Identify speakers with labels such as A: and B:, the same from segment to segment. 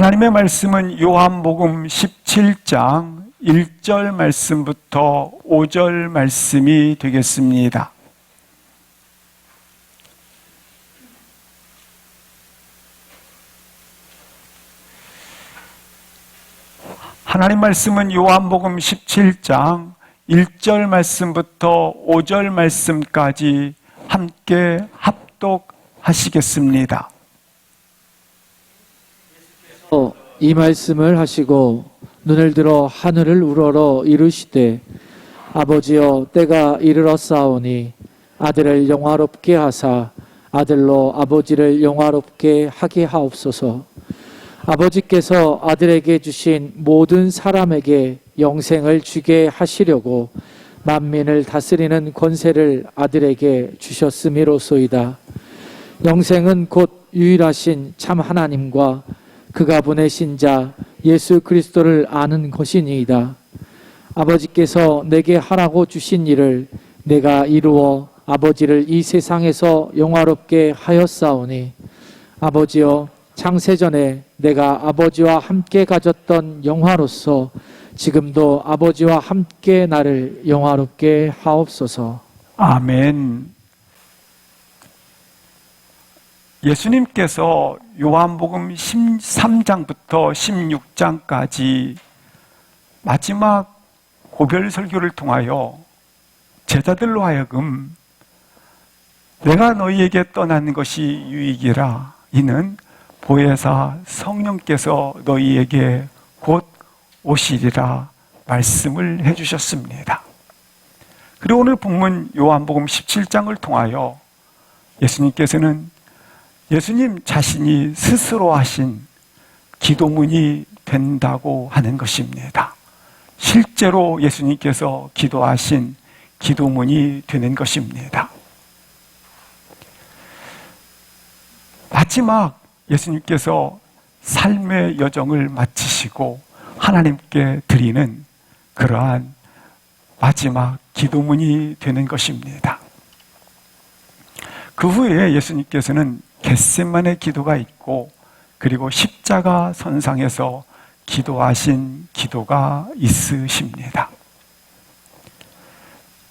A: 하나님의 말씀은 요한복음 17장 1절 말씀부터 5절 말씀이 되겠습니다. 하나님 말씀은 요한복음 17장 1절 말씀부터 5절 말씀까지 함께 합독하시겠습니다.
B: 이 말씀을 하시고 눈을 들어 하늘을 우러러 이르시되 아버지여 때가 이르렀사오니 아들을 영화롭게 하사 아들로 아버지를 영화롭게 하게 하옵소서. 아버지께서 아들에게 주신 모든 사람에게 영생을 주게 하시려고 만민을 다스리는 권세를 아들에게 주셨음이로소이다. 영생은 곧 유일하신 참 하나님과 그가 보내신 자 예수 그리스도를 아는 것이니이다. 아버지께서 내게 하라고 주신 일을 내가 이루어 아버지를 이 세상에서 영화롭게 하였사오니 아버지여 창세전에 내가 아버지와 함께 가졌던 영화로서 지금도 아버지와 함께 나를 영화롭게 하옵소서.
A: 아멘. 예수님께서 요한복음 13장부터 16장까지 마지막 고별 설교를 통하여 제자들로 하여금 내가 너희에게 떠나는 것이 유익이라 이는 보혜사 성령께서 너희에게 곧 오시리라 말씀을 해주셨습니다. 그리고 오늘 본문 요한복음 17장을 통하여 예수님께서는 예수님 자신이 스스로 하신 기도문이 된다고 하는 것입니다. 실제로 예수님께서 기도하신 기도문이 되는 것입니다. 마지막 예수님께서 삶의 여정을 마치시고 하나님께 드리는 그러한 마지막 기도문이 되는 것입니다. 그 후에 예수님께서는 겟세마네 기도가 있고 그리고 십자가 선상에서 기도하신 기도가 있으십니다.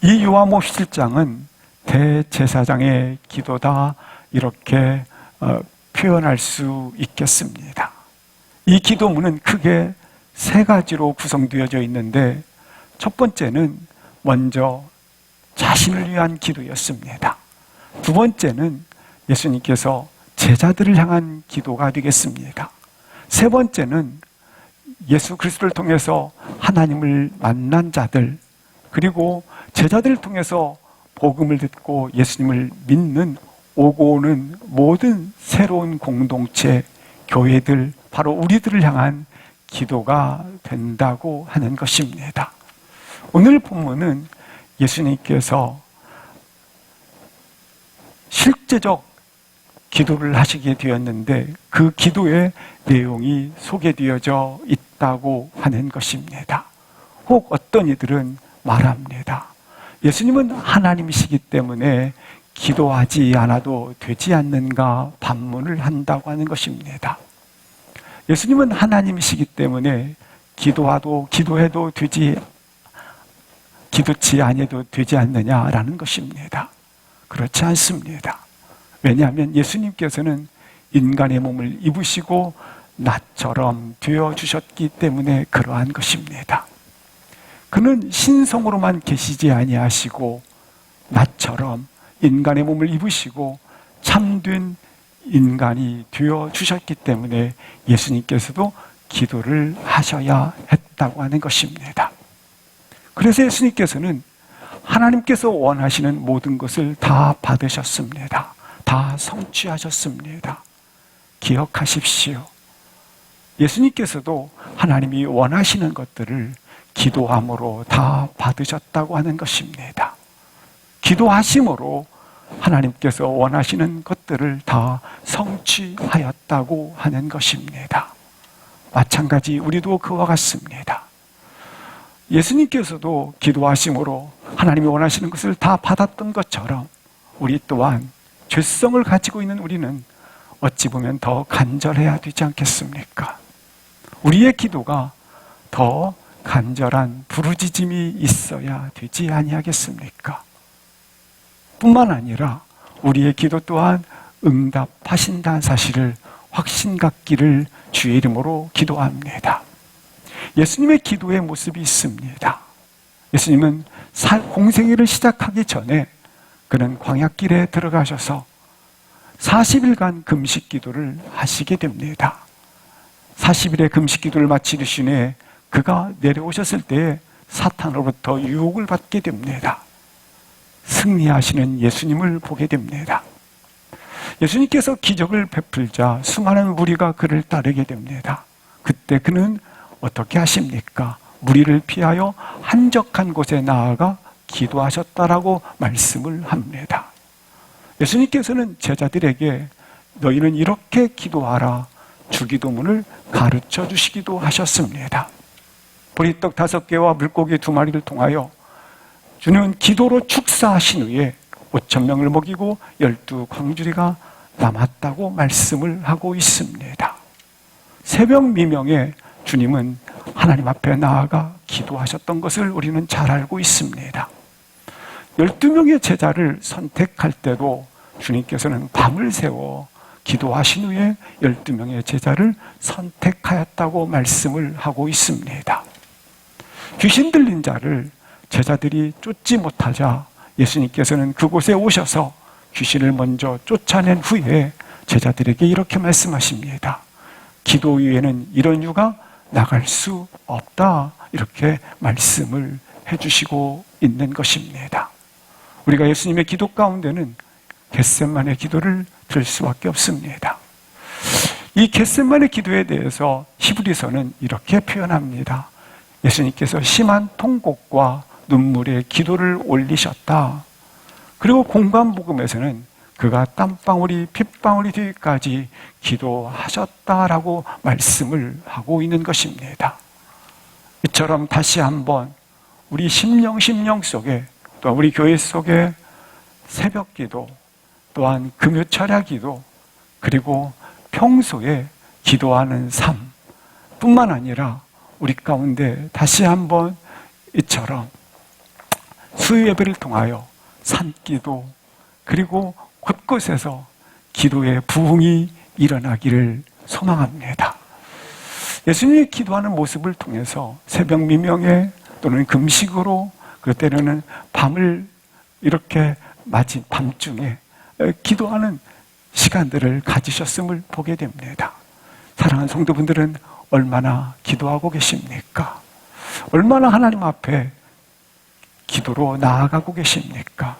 A: 이 요한복음 17장은 대제사장의 기도다 이렇게 표현할 수 있겠습니다. 이 기도문은 크게 세 가지로 구성되어져 있는데 첫 번째는 먼저 자신을 위한 기도였습니다. 두 번째는 예수님께서 제자들을 향한 기도가 되겠습니다. 세 번째는 예수 그리스도를 통해서 하나님을 만난 자들 그리고 제자들을 통해서 복음을 듣고 예수님을 믿는 오고 오는 모든 새로운 공동체, 교회들, 바로 우리들을 향한 기도가 된다고 하는 것입니다. 오늘 본문은 예수님께서 실제적 기도를 하시게 되었는데 그 기도의 내용이 소개되어져 있다고 하는 것입니다. 혹 어떤 이들은 말합니다. 예수님은 하나님이시기 때문에 기도하지 않아도 되지 않는가 반문을 한다고 하는 것입니다. 예수님은 하나님이시기 때문에 기도해도 기도치 아니해도 되지 않느냐라는 것입니다. 그렇지 않습니다. 왜냐하면 예수님께서는 인간의 몸을 입으시고 나처럼 되어주셨기 때문에 그러한 것입니다. 그는 신성으로만 계시지 아니하시고 나처럼 인간의 몸을 입으시고 참된 인간이 되어주셨기 때문에 예수님께서도 기도를 하셔야 했다고 하는 것입니다. 그래서 예수님께서는 하나님께서 원하시는 모든 것을 다 받으셨습니다. 다 성취하셨습니다. 기억하십시오. 예수님께서도 하나님이 원하시는 것들을 기도함으로 다 받으셨다고 하는 것입니다. 기도하심으로 하나님께서 원하시는 것들을 다 성취하였다고 하는 것입니다. 마찬가지 우리도 그와 같습니다. 예수님께서도 기도하심으로 하나님이 원하시는 것을 다 받았던 것처럼 우리 또한 죄성을 가지고 있는 우리는 어찌 보면 더 간절해야 되지 않겠습니까? 우리의 기도가 더 간절한 부르짖음이 있어야 되지 아니하겠습니까? 뿐만 아니라 우리의 기도 또한 응답하신다는 사실을 확신 갖기를 주의 이름으로 기도합니다. 예수님의 기도의 모습이 있습니다. 예수님은 공생애를 시작하기 전에 그는 광야길에 들어가셔서 40일간 금식 기도를 하시게 됩니다. 40일의 금식 기도를 마치신 후에 그가 내려오셨을 때에 사탄으로부터 유혹을 받게 됩니다. 승리하시는 예수님을 보게 됩니다. 예수님께서 기적을 베풀자 수많은 무리가 그를 따르게 됩니다. 그때 그는 어떻게 하십니까? 무리를 피하여 한적한 곳에 나아가 기도하셨다라고 말씀을 합니다. 예수님께서는 제자들에게 너희는 이렇게 기도하라 주기도문을 가르쳐 주시기도 하셨습니다. 보리떡 5개와 물고기 2마리를 통하여 주는 기도로 축사하신 후에 5,000명을 먹이고 12광주리가 남았다고 말씀을 하고 있습니다. 새벽 미명에 주님은 하나님 앞에 나아가 기도하셨던 것을 우리는 잘 알고 있습니다. 12명의 제자를 선택할 때도 주님께서는 밤을 새워 기도하신 후에 12명의 제자를 선택하였다고 말씀을 하고 있습니다. 귀신 들린 자를 제자들이 쫓지 못하자 예수님께서는 그곳에 오셔서 귀신을 먼저 쫓아낸 후에 제자들에게 이렇게 말씀하십니다. 기도 위에는 이런 유가 나갈 수 없다. 이렇게 말씀을 해주시고 있는 것입니다. 우리가 예수님의 기도 가운데는 겟세마네 기도를 들 수밖에 없습니다. 이 겟세마네 기도에 대해서 히브리서는 이렇게 표현합니다. 예수님께서 심한 통곡과 눈물의 기도를 올리셨다. 그리고 공관복음에서는 그가 땀방울이 핏방울이 되기까지 기도하셨다라고 말씀을 하고 있는 것입니다. 이처럼 다시 한번 우리 심령 속에 또 우리 교회 속에 새벽 기도 또한 금요철야 기도 그리고 평소에 기도하는 삶 뿐만 아니라 우리 가운데 다시 한번 이처럼 수요 예배를 통하여 산기도 그리고 곳곳에서 기도의 부흥이 일어나기를 소망합니다. 예수님이 기도하는 모습을 통해서 새벽 미명에 또는 금식으로 그때는 밤을 이렇게 맞은 밤중에 기도하는 시간들을 가지셨음을 보게 됩니다. 사랑하는 성도분들은 얼마나 기도하고 계십니까? 얼마나 하나님 앞에 기도로 나아가고 계십니까?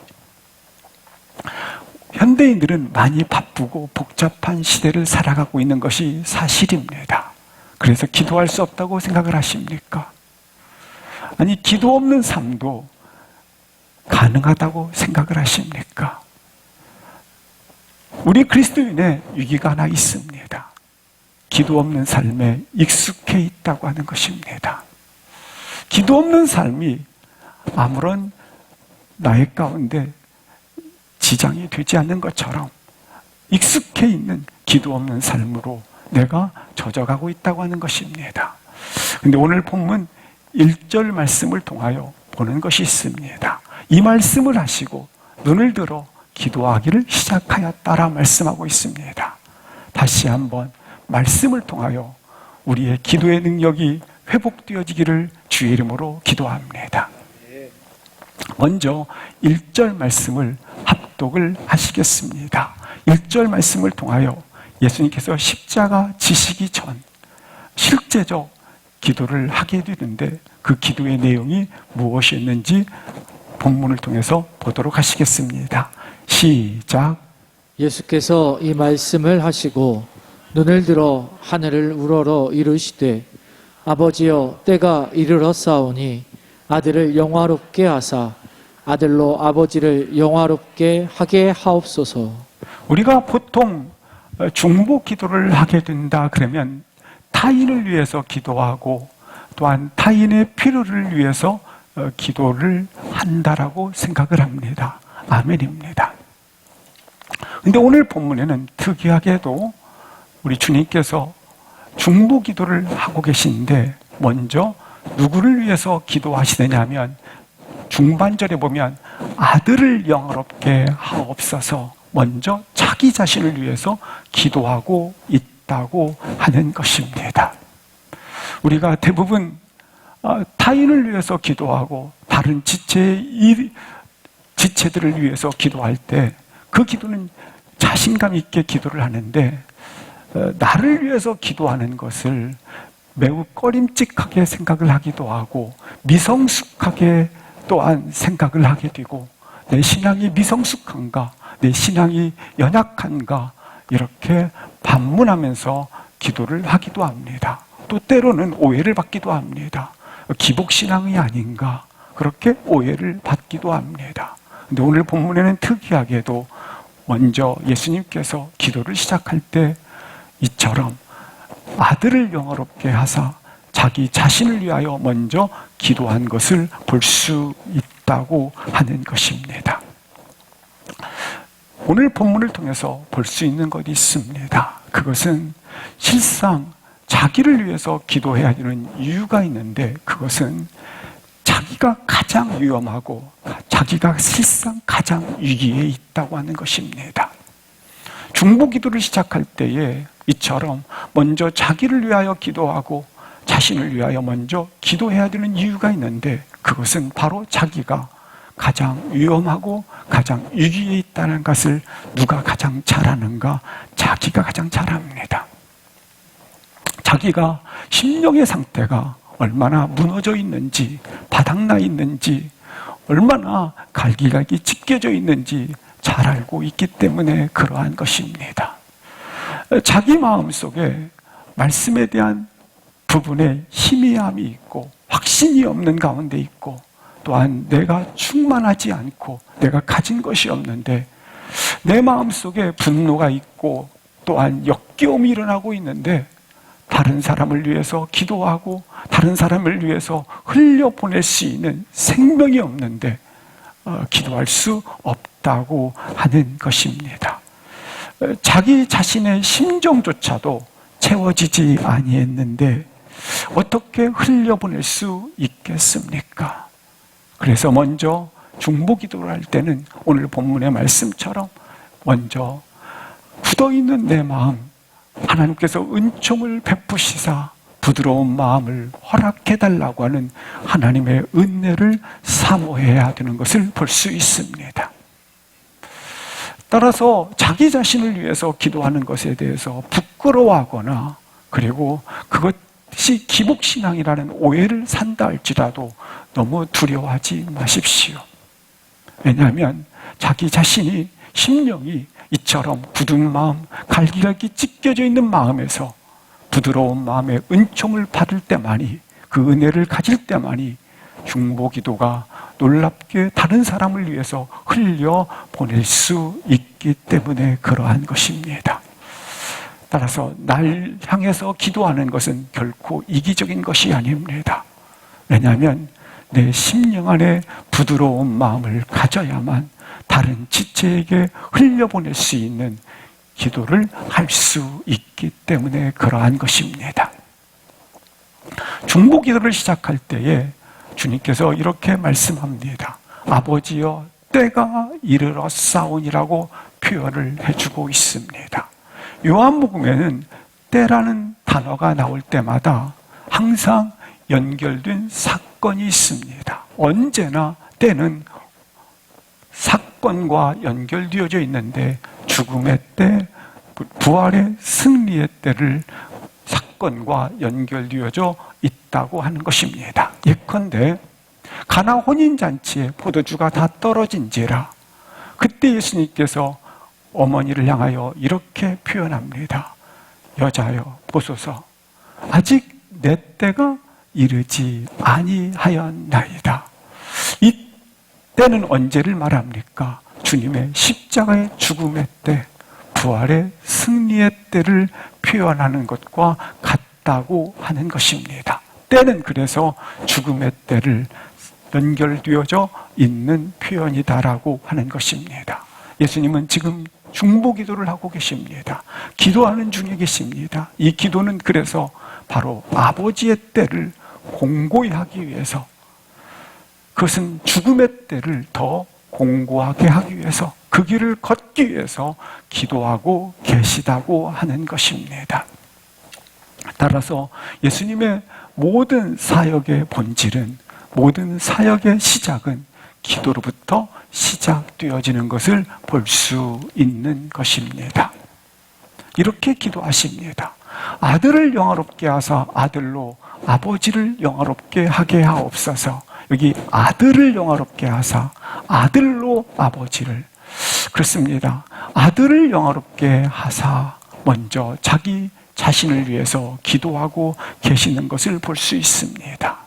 A: 현대인들은 많이 바쁘고 복잡한 시대를 살아가고 있는 것이 사실입니다. 그래서 기도할 수 없다고 생각을 하십니까? 아니, 기도 없는 삶도 가능하다고 생각을 하십니까? 우리 그리스도인의 위기가 하나 있습니다. 기도 없는 삶에 익숙해 있다고 하는 것입니다. 기도 없는 삶이 아무런 나의 가운데 지장이 되지 않는 것처럼 익숙해 있는 기도 없는 삶으로 내가 젖어가고 있다고 하는 것입니다. 그런데 오늘 본문 1절 말씀을 통하여 보는 것이 있습니다. 이 말씀을 하시고 눈을 들어 기도하기를 시작하였다라 말씀하고 있습니다. 다시 한번 말씀을 통하여 우리의 기도의 능력이 회복되어지기를 주의 이름으로 기도합니다. 먼저 1절 말씀을 합독을 하시겠습니다. 1절 말씀을 통하여 예수님께서 십자가 지시기 전 실제적 기도를 하게 되는데 그 기도의 내용이 무엇이었는지 본문을 통해서 보도록 하시겠습니다. 시작.
B: 예수께서 이 말씀을 하시고 눈을 들어 하늘을 우러러 이르시되 아버지여 때가 이르렀사오니 아들을 영화롭게 하사 아들로 아버지를 영화롭게 하게 하옵소서.
A: 우리가 보통 중보 기도를 하게 된다 그러면 타인을 위해서 기도하고 또한 타인의 필요를 위해서 기도를 한다라고 생각을 합니다. 아멘입니다. 그런데 오늘 본문에는 특이하게도 우리 주님께서 중보 기도를 하고 계신데 먼저 누구를 위해서 기도하시느냐 하면 중반절에 보면 아들을 영화롭게 하옵소서 먼저 자기 자신을 위해서 기도하고 있다고 하는 것입니다. 우리가 대부분 타인을 위해서 기도하고 다른 지체들을 위해서 기도할 때 그 기도는 자신감 있게 기도를 하는데 나를 위해서 기도하는 것을 매우 꺼림칙하게 생각을 하기도 하고 미성숙하게 또한 생각을 하게 되고 내 신앙이 미성숙한가, 내 신앙이 연약한가 이렇게 반문하면서 기도를 하기도 합니다. 또 때로는 오해를 받기도 합니다. 기복신앙이 아닌가 그렇게 오해를 받기도 합니다. 근데 오늘 본문에는 특이하게도 먼저 예수님께서 기도를 시작할 때 이처럼 아들을 영화롭게 하사 자기 자신을 위하여 먼저 기도한 것을 볼 수 있다고 하는 것입니다. 오늘 본문을 통해서 볼 수 있는 것이 있습니다. 그것은 실상 자기를 위해서 기도해야 되는 이유가 있는데 그것은 자기가 가장 위험하고 자기가 실상 가장 위기에 있다고 하는 것입니다. 중보 기도를 시작할 때에 이처럼 먼저 자기를 위하여 기도하고 자신을 위하여 먼저 기도해야 되는 이유가 있는데 그것은 바로 자기가 가장 위험하고 가장 위기에 있다는 것을 누가 가장 잘 아는가? 자기가 가장 잘 압니다. 자기가 심령의 상태가 얼마나 무너져 있는지, 바닥나 있는지, 얼마나 갈기갈기 찢겨져 있는지 잘 알고 있기 때문에 그러한 것입니다. 자기 마음속에 말씀에 대한 부분에 희미함이 있고 확신이 없는 가운데 있고 또한 내가 충만하지 않고 내가 가진 것이 없는데 내 마음속에 분노가 있고 또한 역겨움이 일어나고 있는데 다른 사람을 위해서 기도하고 다른 사람을 위해서 흘려보낼 수 있는 생명이 없는데 기도할 수 없다고 하는 것입니다. 자기 자신의 심정조차도 채워지지 아니했는데 어떻게 흘려보낼 수 있겠습니까? 그래서 먼저 중보 기도를 할 때는 오늘 본문의 말씀처럼 먼저 굳어있는 내 마음 하나님께서 은총을 베푸시사 부드러운 마음을 허락해달라고 하는 하나님의 은혜를 사모해야 되는 것을 볼 수 있습니다. 따라서 자기 자신을 위해서 기도하는 것에 대해서 부끄러워하거나 그리고 그것이 기복신앙이라는 오해를 산다 할지라도 너무 두려워하지 마십시오. 왜냐하면 자기 자신이 심령이 이처럼 굳은 마음, 갈기갈기 찢겨져 있는 마음에서 부드러운 마음의 은총을 받을 때만이 그 은혜를 가질 때만이 중보 기도가 놀랍게 다른 사람을 위해서 흘려 보낼 수 있기 때문에 그러한 것입니다. 따라서 날 향해서 기도하는 것은 결코 이기적인 것이 아닙니다. 왜냐하면 내 심령 안에 부드러운 마음을 가져야만 다른 지체에게 흘려보낼 수 있는 기도를 할 수 있기 때문에 그러한 것입니다. 중보 기도를 시작할 때에 주님께서 이렇게 말씀합니다. 아버지여 때가 이르렀사오니라고 표현을 해주고 있습니다. 요한복음에는 때라는 단어가 나올 때마다 항상 연결된 사건이 있습니다. 언제나 때는 사건과 연결되어져 있는데 죽음의 때, 부활의 승리의 때를 사건과 연결되어져 있다고 하는 것입니다. 예컨대 가나 혼인잔치에 포도주가 다 떨어진지라 그때 예수님께서 어머니를 향하여 이렇게 표현합니다. 여자여 보소서 아직 내 때가 이르지 아니하였나이다. 이 때는 언제를 말합니까? 주님의 십자가의 죽음의 때, 부활의 승리의 때를 표현하는 것과 같다고 하는 것입니다. 때는 그래서 죽음의 때를 연결되어져 있는 표현이다라고 하는 것입니다. 예수님은 지금 중보기도를 하고 계십니다. 기도하는 중에 계십니다. 이 기도는 그래서 바로 아버지의 때를 공고히 하기 위해서, 그것은 죽음의 때를 더 공고하게 하기 위해서, 그 길을 걷기 위해서 기도하고 계시다고 하는 것입니다. 따라서 예수님의 모든 사역의 본질은, 모든 사역의 시작은 기도로부터 시작되어지는 것을 볼 수 있는 것입니다. 이렇게 기도하십니다. 아들을 영화롭게 하사 아들로 아버지를 영화롭게 하게 하옵소서. 여기 아들을 영화롭게 하사 아들로 아버지를, 그렇습니다. 아들을 영화롭게 하사 먼저 자기 자신을 위해서 기도하고 계시는 것을 볼 수 있습니다.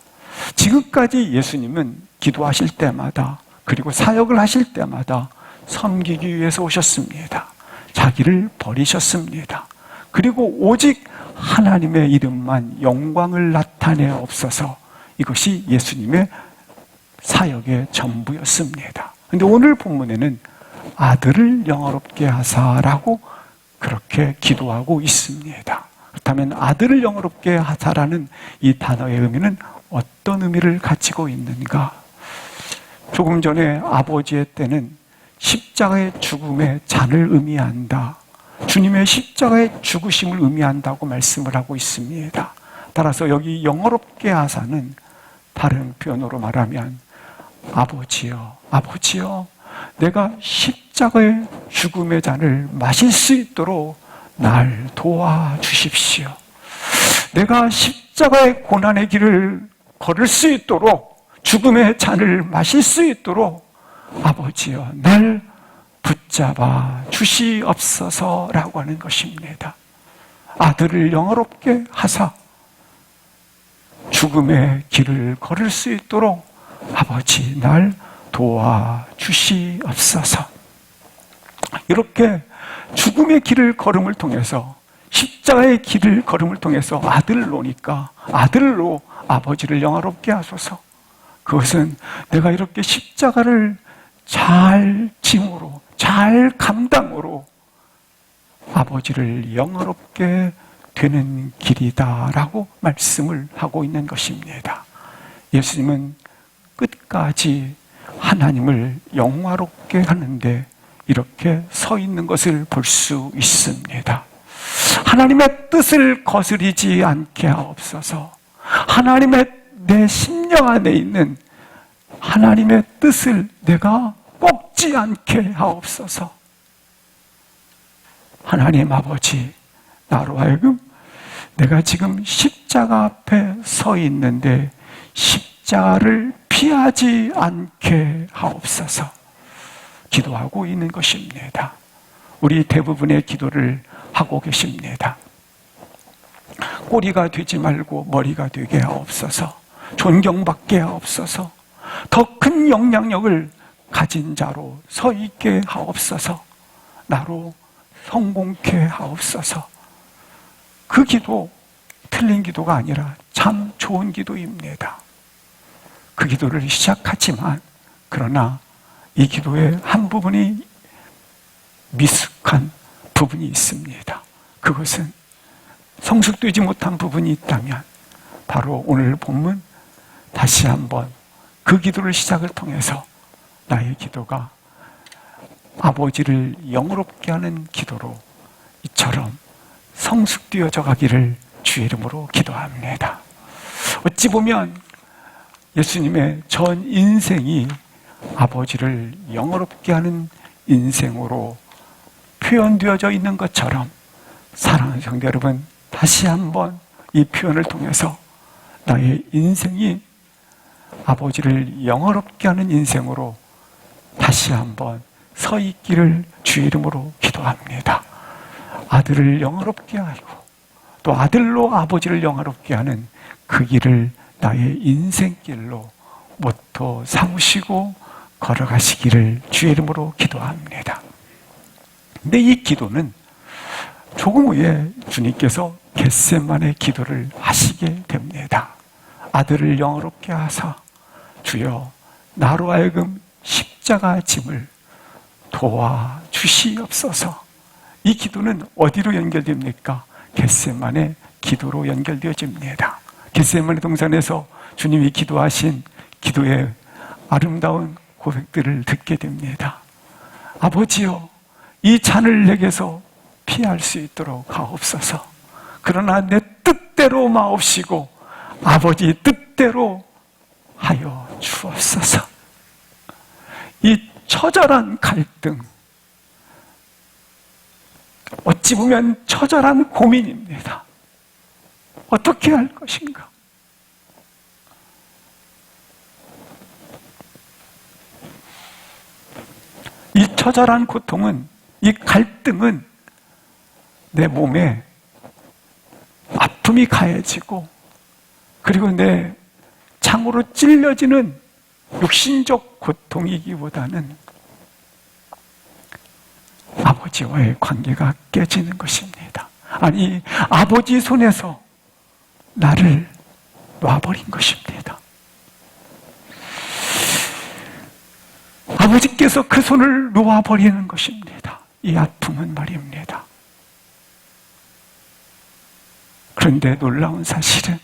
A: 지금까지 예수님은 기도하실 때마다, 그리고 사역을 하실 때마다 섬기기 위해서 오셨습니다. 자기를 버리셨습니다. 그리고 오직 하나님의 이름만 영광을 나타내옵소서. 이것이 예수님의 사역의 전부였습니다. 그런데 오늘 본문에는 아들을 영화롭게 하사라고 그렇게 기도하고 있습니다. 그렇다면 아들을 영화롭게 하사라는 이 단어의 의미는 어떤 의미를 가지고 있는가? 조금 전에 아버지의 때는 십자가의 죽음의 잔을 의미한다, 주님의 십자가의 죽으심을 의미한다고 말씀을 하고 있습니다. 따라서 여기 영화롭게 하사는 다른 표현으로 말하면 아버지여, 아버지여, 내가 십자가의 죽음의 잔을 마실 수 있도록 날 도와주십시오. 내가 십자가의 고난의 길을 걸을 수 있도록, 죽음의 잔을 마실 수 있도록 아버지여, 날 붙잡아 주시옵소서라고 하는 것입니다. 아들을 영화롭게 하사 죽음의 길을 걸을 수 있도록 아버지, 날 도와주시옵소서. 이렇게 죽음의 길을 걸음을 통해서, 십자가의 길을 걸음을 통해서 아들로니까 아들로 아버지를 영화롭게 하소서. 그것은 내가 이렇게 십자가를 잘 짐으로, 잘 감당으로 아버지를 영화롭게 되는 길이다라고 말씀을 하고 있는 것입니다. 예수님은 끝까지 하나님을 영화롭게 하는데 이렇게 서 있는 것을 볼 수 있습니다. 하나님의 뜻을 거스리지 않게 하옵소서. 하나님의, 내 심령 안에 있는 하나님의 뜻을 내가 꺾지 않게 하옵소서. 하나님 아버지, 나로 하여금 내가 지금 십자가 앞에 서 있는데 십자가를 피하지 않게 하옵소서. 기도하고 있는 것입니다. 우리 대부분의 기도를 하고 계십니다. 꼬리가 되지 말고 머리가 되게 하옵소서. 존경받게 하옵소서. 더 큰 영향력을 가진 자로 서 있게 하옵소서. 나로 성공케 하옵소서. 그 기도 틀린 기도가 아니라 참 좋은 기도입니다. 그 기도를 시작하지만, 그러나 이 기도의 한 부분이 미숙한 부분이 있습니다. 그것은 성숙되지 못한 부분이 있다면 바로 오늘 본문 다시 한번 그 기도를 시작을 통해서 나의 기도가 아버지를 영화롭게 하는 기도로 이처럼 성숙되어져 가기를 주의 이름으로 기도합니다. 어찌 보면 예수님의 전 인생이 아버지를 영화롭게 하는 인생으로 표현되어져 있는 것처럼, 사랑하는 성도 여러분, 다시 한번 이 표현을 통해서 나의 인생이 아버지를 영화롭게 하는 인생으로 다시 한번 서 있기를 주의 이름으로 기도합니다. 아들을 영화롭게 하고 또 아들로 아버지를 영화롭게 하는 그 길을 나의 인생길로 모토 삼으시고 걸어가시기를 주의 이름으로 기도합니다. 근데 이 기도는 조금 후에 주님께서 겟세마네 기도를 하시게 됩니다. 아들을 영화롭게 하사 주여 나로 하여금 십자가 짐을 도와 주시옵소서. 이 기도는 어디로 연결됩니까? 겟세마네 기도로 연결되어집니다. 겟세마네 동산에서 주님이 기도하신 기도의 아름다운 고백들을 듣게 됩니다. 아버지여, 이 잔을 내게서 피할 수 있도록 하옵소서. 그러나 내 뜻대로 마옵시고 아버지 뜻대로 하여 주옵소서. 이 처절한 갈등, 어찌 보면 처절한 고민입니다. 어떻게 할 것인가? 이 처절한 고통은, 이 갈등은 내 몸에 아픔이 가해지고, 그리고 내 창으로 찔려지는 육신적 고통이기보다는 아버지와의 관계가 깨지는 것입니다. 아니, 아버지 손에서 나를 놔버린 것입니다. 아버지께서 그 손을 놓아버리는 것입니다. 이 아픔은 말입니다. 그런데 놀라운 사실은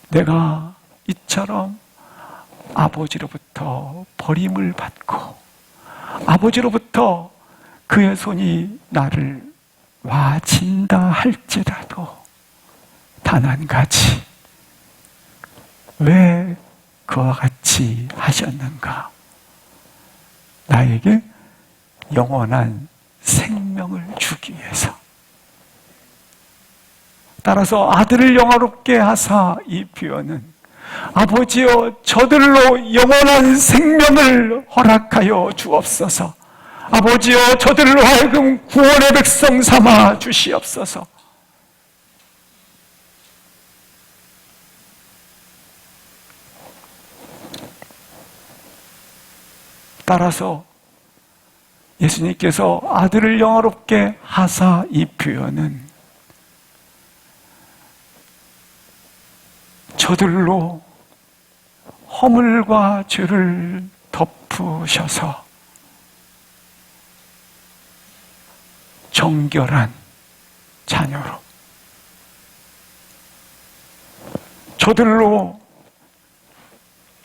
A: 내가 이처럼 아버지로부터 버림을 받고 아버지로부터 그의 손이 나를 놔진다 할지라도 단 한 가지, 왜 그와 같이 하셨는가? 나에게 영원한 생명을 주기 위해서. 따라서 아들을 영화롭게 하사 이 표현은 아버지여 저들로 영원한 생명을 허락하여 주옵소서. 아버지여 저들로 하여금 구원의 백성 삼아 주시옵소서. 따라서 예수님께서 아들을 영화롭게 하사 이 표현은 저들로 허물과 죄를 덮으셔서 정결한 자녀로 저들로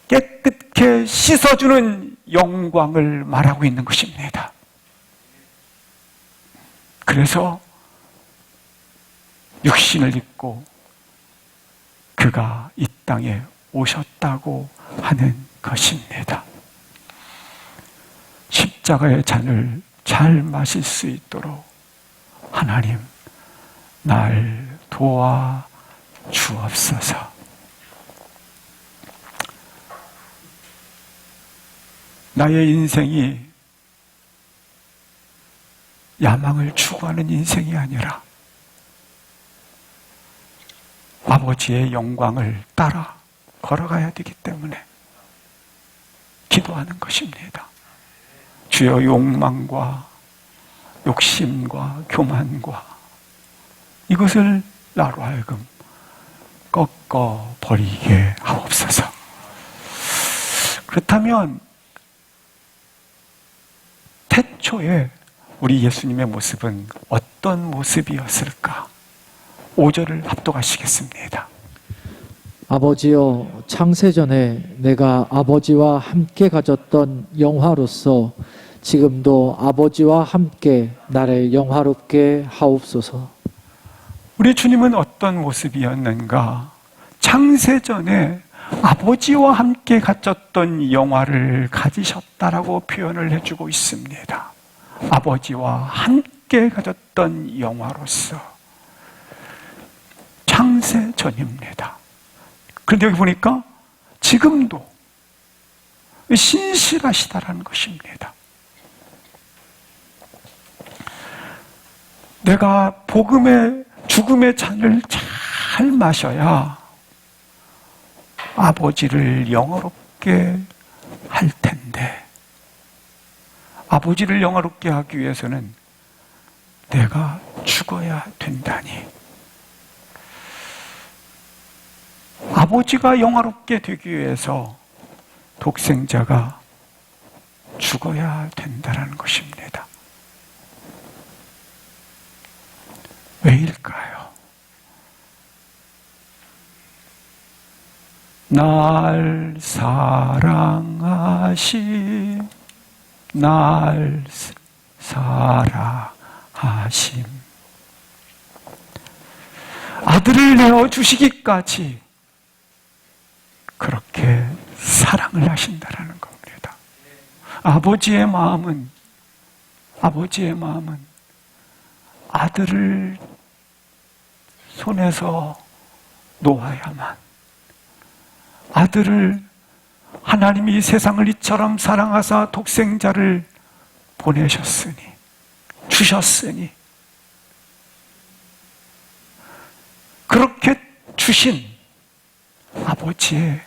A: 깨끗게 씻어주는 영광을 말하고 있는 것입니다. 그래서 육신을 입고 그가 이 땅에 오셨다고 하는 것입니다. 십자가의 잔을 잘 마실 수 있도록 하나님, 날 도와 주옵소서. 나의 인생이 야망을 추구하는 인생이 아니라 아버지의 영광을 따라 걸어가야 되기 때문에 기도하는 것입니다. 주여, 욕망과 욕심과 교만과 이것을 나로 하여금 꺾어버리게 하옵소서. 그렇다면 태초에 우리 예수님의 모습은 어떤 모습이었을까? 5절을 합독하시겠습니다.
B: 아버지여, 창세전에 내가 아버지와 함께 가졌던 영화로서 지금도 아버지와 함께 나를 영화롭게 하옵소서.
A: 우리 주님은 어떤 모습이었는가? 창세전에 아버지와 함께 가졌던 영화를 가지셨다라고 표현을 해주고 있습니다. 아버지와 함께 가졌던 영화로서 창세전입니다. 그런데 여기 보니까 지금도 신실하시다라는 것입니다. 내가 복음의 죽음의 잔을 잘 마셔야 아버지를 영화롭게 할 텐데, 아버지를 영화롭게 하기 위해서는 내가 죽어야 된다니. 아버지가 영화롭게 되기 위해서 독생자가 죽어야 된다는 것입니다. 왜일까요? 날 사랑하심, 날 사랑하심. 아들을 내어주시기까지 그렇게 사랑을 하신다라는 겁니다. 아버지의 마음은 아들을 손에서 놓아야만, 아들을 하나님이 세상을 이처럼 사랑하사 독생자를 보내셨으니, 주셨으니, 그렇게 주신 아버지의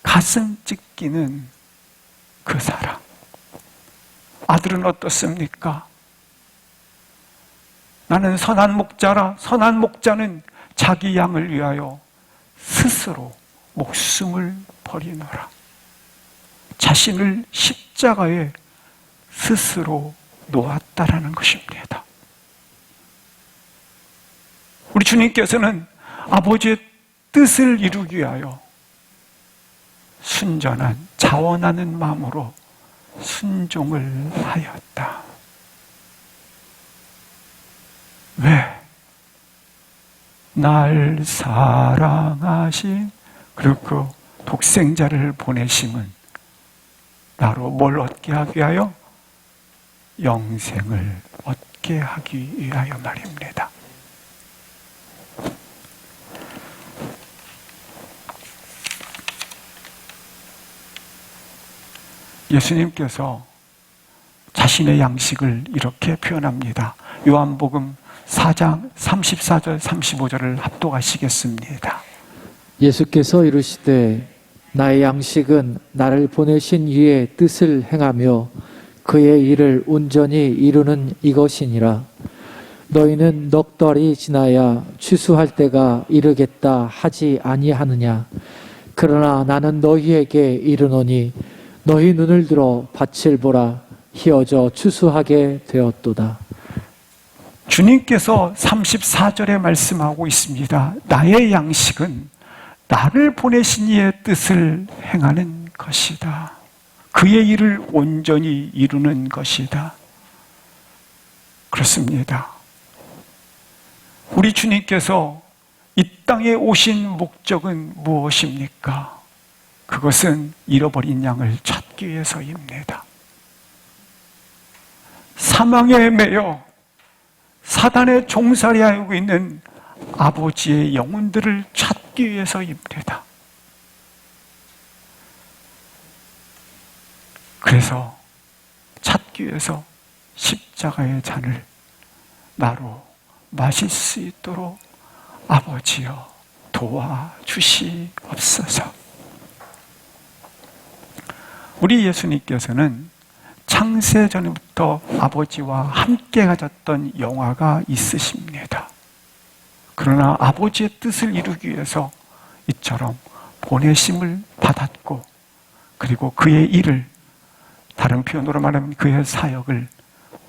A: 가슴 찢기는 그 사랑. 아들은 어떻습니까? 나는 선한 목자라. 선한 목자는 자기 양을 위하여 스스로 목숨을 버리노라. 자신을 십자가에 스스로 놓았다라는 것입니다. 우리 주님께서는 아버지의 뜻을 이루기 위하여 순전한 자원하는 마음으로 순종을 하였다. 왜? 날 사랑하신 그리고 그 독생자를 보내심은 나로 뭘 얻게 하기 위하여? 영생을 얻게 하기 위하여 말입니다. 예수님께서 자신의 양식을 이렇게 표현합니다. 요한복음 4장 34절 35절을 합독하시겠습니다.
B: 예수께서 이르시되 나의 양식은 나를 보내신 이의 뜻을 행하며 그의 일을 온전히 이루는 이것이니라. 너희는 넉 달이 지나야 추수할 때가 이르겠다 하지 아니하느냐. 그러나 나는 너희에게 이르노니 너희 눈을 들어 밭을 보라. 희어져 추수하게 되었도다.
A: 주님께서 34절에 말씀하고 있습니다. 나의 양식은 나를 보내신 이의 뜻을 행하는 것이다. 그의 일을 온전히 이루는 것이다. 그렇습니다. 우리 주님께서 이 땅에 오신 목적은 무엇입니까? 그것은 잃어버린 양을 찾기 위해서입니다. 사망에 매여 사단의 종살이하고 있는 아버지의 영혼들을 찾기 위해서입니다. 그래서 찾기 위해서 십자가의 잔을 나로 마실 수 있도록 아버지여 도와주시옵소서. 우리 예수님께서는 창세전부터 아버지와 함께 가졌던 영화가 있으십니다. 그러나 아버지의 뜻을 이루기 위해서 이처럼 보내심을 받았고, 그리고 그의 일을, 다른 표현으로 말하면 그의 사역을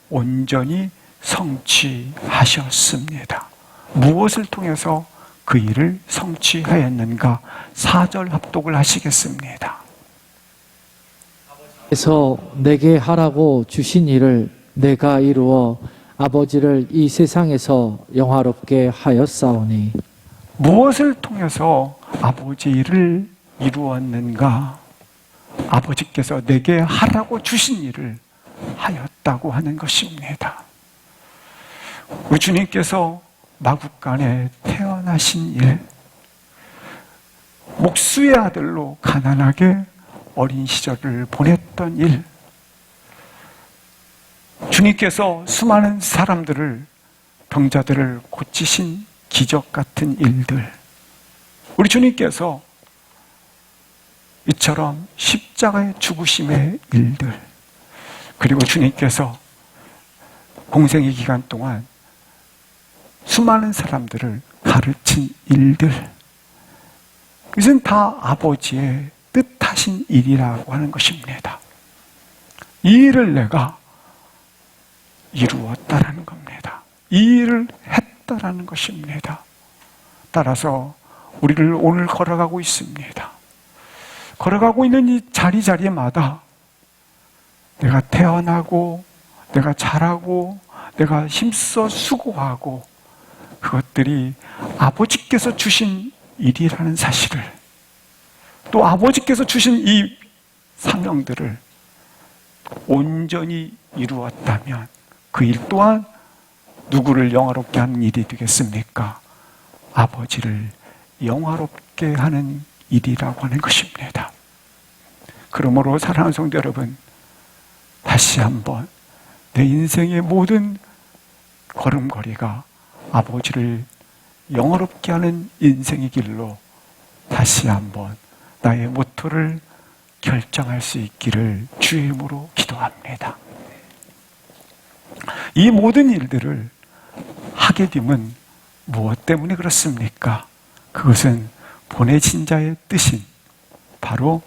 A: 온전히 성취하셨습니다. 무엇을 통해서 그 일을 성취하였는가? 4절 합독을 하시겠습니다.
B: 그래서 내게 하라고 주신 일을 내가 이루어 아버지를 이 세상에서 영화롭게 하였사오니.
A: 무엇을 통해서 아버지 일을 이루었는가? 아버지께서 내게 하라고 주신 일을 하였다고 하는 것입니다. 우리 주님께서 마국간에 태어나신 일, 목수의 아들로 가난하게 어린 시절을 보냈던 일, 주님께서 수많은 사람들을, 병자들을 고치신 기적 같은 일들, 우리 주님께서 이처럼 십자가의 죽으심의 일들, 그리고 주님께서 공생의 기간 동안 수많은 사람들을 가르친 일들, 이것은 다 아버지의 뜻하신 일이라고 하는 것입니다. 이 일을 내가 이루었다라는 겁니다. 이 일을 했다라는 것입니다. 따라서 우리를 오늘 걸어가고 있습니다. 걸어가고 있는 이 자리자리마다 내가 태어나고 내가 자라고 내가 힘써 수고하고 그것들이 아버지께서 주신 일이라는 사실을, 또 아버지께서 주신 이 사명들을 온전히 이루었다면 그 일 또한 누구를 영화롭게 하는 일이 되겠습니까? 아버지를 영화롭게 하는 일이라고 하는 것입니다. 그러므로 사랑하는 성도 여러분, 다시 한번 내 인생의 모든 걸음걸이가 아버지를 영화롭게 하는 인생의 길로 다시 한번 나의 모토를 결정할 수 있기를 주의 이름으로 기도합니다. 이 모든 일들을 하게 됨은 무엇 때문에 그렇습니까? 그것은 보내신 자의 뜻인 바로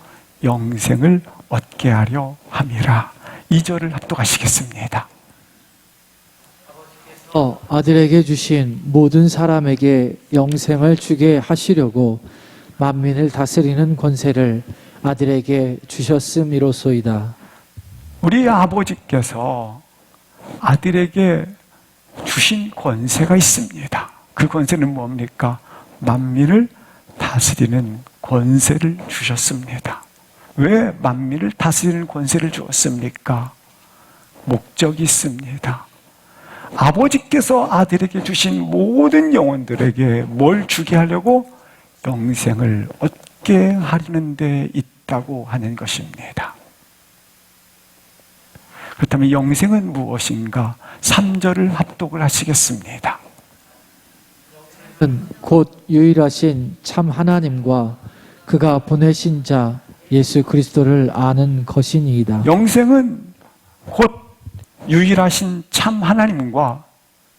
A: 영생을 얻게 하려 함이라. 2절을 합독하시겠습니다.
B: 아들에게 주신 모든 사람에게 영생을 주게 하시려고 만민을 다스리는 권세를 아들에게 주셨음이로소이다.
A: 우리 아버지께서 아들에게 주신 권세가 있습니다. 그 권세는 뭡니까? 만민을 다스리는 권세를 주셨습니다. 왜 만민을 다스리는 권세를 주었습니까? 목적이 있습니다. 아버지께서 아들에게 주신 모든 영혼들에게 뭘 주게 하려고? 영생을 얻게 하려는 데 있다고 하는 것입니다. 그렇다면 영생은 무엇인가? 3절을 합독을 하시겠습니다.
B: 곧 유일하신 참 하나님과 그가 보내신 자 예수 그리스도를 아는 것이니이다.
A: 영생은 곧 유일하신 참 하나님과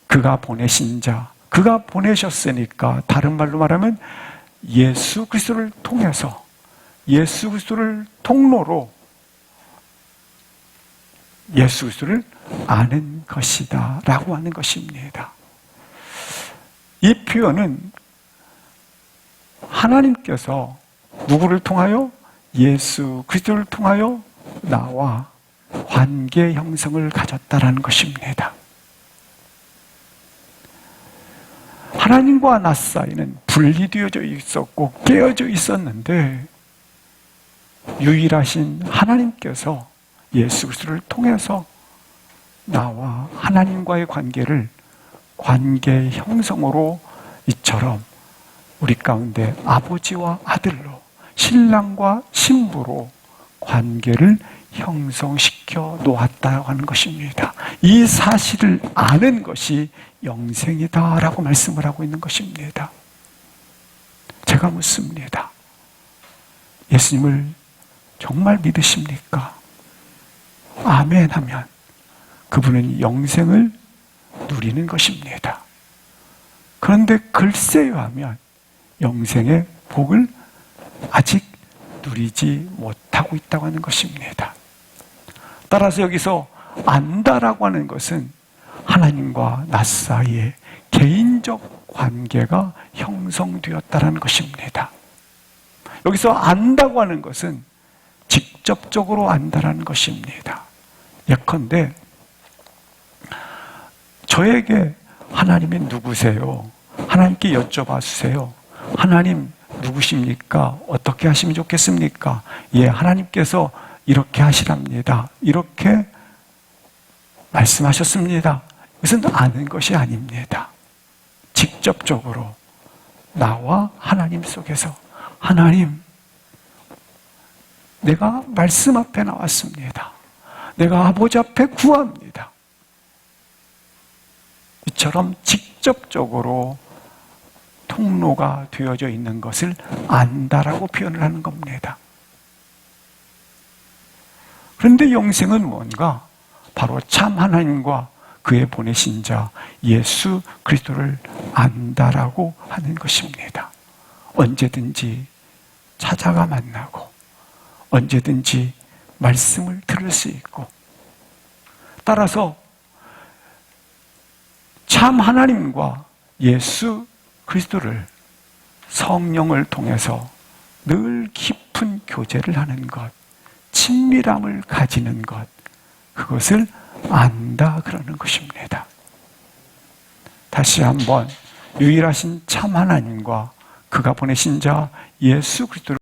A: 그가 보내신 자, 그가 보내셨으니까 다른 말로 말하면 예수 그리스도를 통해서, 예수 그리스도를 통로로 예수 그리스도를 아는 것이다 라고 하는 것입니다. 이 표현은 하나님께서 누구를 통하여? 예수 그리스도를 통하여 나와 관계 형성을 가졌다라는 것입니다. 하나님과 나 사이는 분리되어져 있었고 깨어져 있었는데 유일하신 하나님께서 예수 그리스도를 통해서 나와 하나님과의 관계를 관계 형성으로 이처럼 우리 가운데 아버지와 아들로, 신랑과 신부로 관계를 형성시켜 놓았다고 하는 것입니다. 이 사실을 아는 것이 영생이다라고 말씀을 하고 있는 것입니다. 제가 묻습니다. 예수님을 정말 믿으십니까? 아멘 하면 그분은 영생을 누리는 것입니다. 그런데 글쎄요 하면 영생의 복을 아직 누리지 못하고 있다고 하는 것입니다. 따라서 여기서 안다라고 하는 것은 하나님과 나 사이에 개인적 관계가 형성되었다는 것입니다. 여기서 안다고 하는 것은 직접적으로 안다라는 것입니다. 예컨대 저에게 하나님이 누구세요? 하나님께 여쭤봐 주세요. 하나님 누구십니까? 어떻게 하시면 좋겠습니까? 예, 하나님께서 이렇게 하시랍니다. 이렇게 말씀하셨습니다. 이것은 아는 것이 아닙니다. 직접적으로 나와 하나님 속에서 하나님, 내가 말씀 앞에 나왔습니다. 내가 아버지 앞에 구합니다. 이처럼 직접적으로 통로가 되어져 있는 것을 안다라고 표현을 하는 겁니다. 그런데 영생은 뭔가? 바로 참 하나님과 그의 보내신 자 예수 그리스도를 안다라고 하는 것입니다. 언제든지 찾아가 만나고 언제든지 말씀을 들을 수 있고 따라서 참 하나님과 예수 그리스도를 성령을 통해서 늘 깊은 교제를 하는 것, 친밀함을 가지는 것, 그것을 안다 그러는 것입니다. 다시 한번 유일하신 참 하나님과 그가 보내신 자 예수 그리스도를